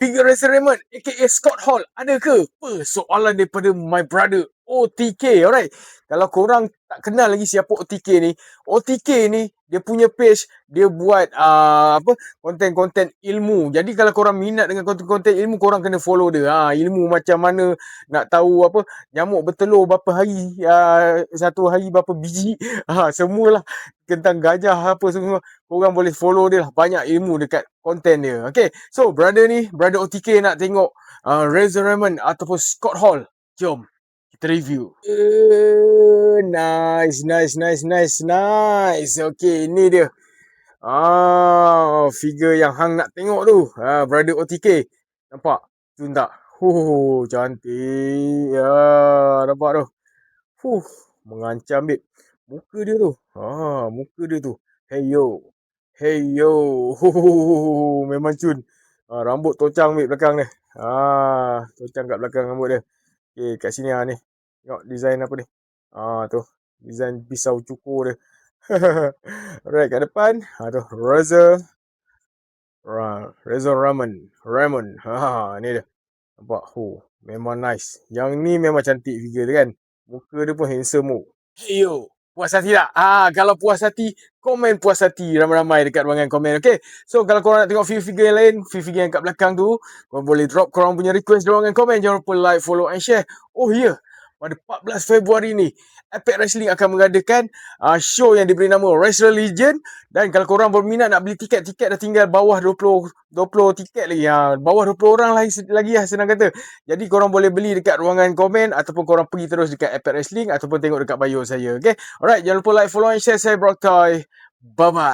Figure Razor Raymond aka Scott Hall ada ke? Soalan daripada my brother OTK. Alright. Kalau korang tak kenal lagi siapa OTK ni, OTK ni dia punya page dia buat konten-konten ilmu. Jadi kalau korang minat dengan konten-konten ilmu, korang kena follow dia. Ilmu macam mana, nak tahu nyamuk bertelur berapa hari, satu hari berapa biji, semualah tentang gajah apa semua. Korang boleh follow dia lah. Banyak ilmu dekat konten dia. Okay. So, brother OTK nak tengok Razor Raymond ataupun Scott Hall. Jom, kita review. Nice. Okay, ini dia. Figure yang hang nak tengok tu. Brother OTK. Nampak? Tu tak? Cantik. Nampak tu? Mengancam, babe. Muka dia tu. Muka dia tu. Hey yo. Memang cun. Rambut tocang babe belakang dia. Tocang kat belakang rambut dia. Okay, kat sini ni. Tengok design apa ni. Tu. Design pisau cukur dia. Alright, kat depan. Tu. Razor Raymond. Ni dia. Nampak? Memang nice. Yang ni memang cantik figure dia kan. Muka dia pun handsome. Hey yo. Puas hati tak? Kalau puas hati, komen puas hati ramai-ramai dekat ruangan komen. Okay. So, kalau korang nak tengok figure yang lain, figure yang kat belakang tu, korang boleh drop korang punya request di ruangan komen. Jangan lupa like, follow and share. Pada 14 Februari ni, Impact Wrestling akan mengadakan show yang diberi nama Wrestler Legion. Dan kalau korang berminat nak beli tiket dah tinggal bawah 20 tiket lagi. Bawah 20 orang lagi senang kata. Jadi korang boleh beli dekat ruangan komen ataupun korang pergi terus dekat Impact Wrestling ataupun tengok dekat bio saya. Okay? Alright, jangan lupa like, follow and share. Saya Brock Toy. Bye-bye.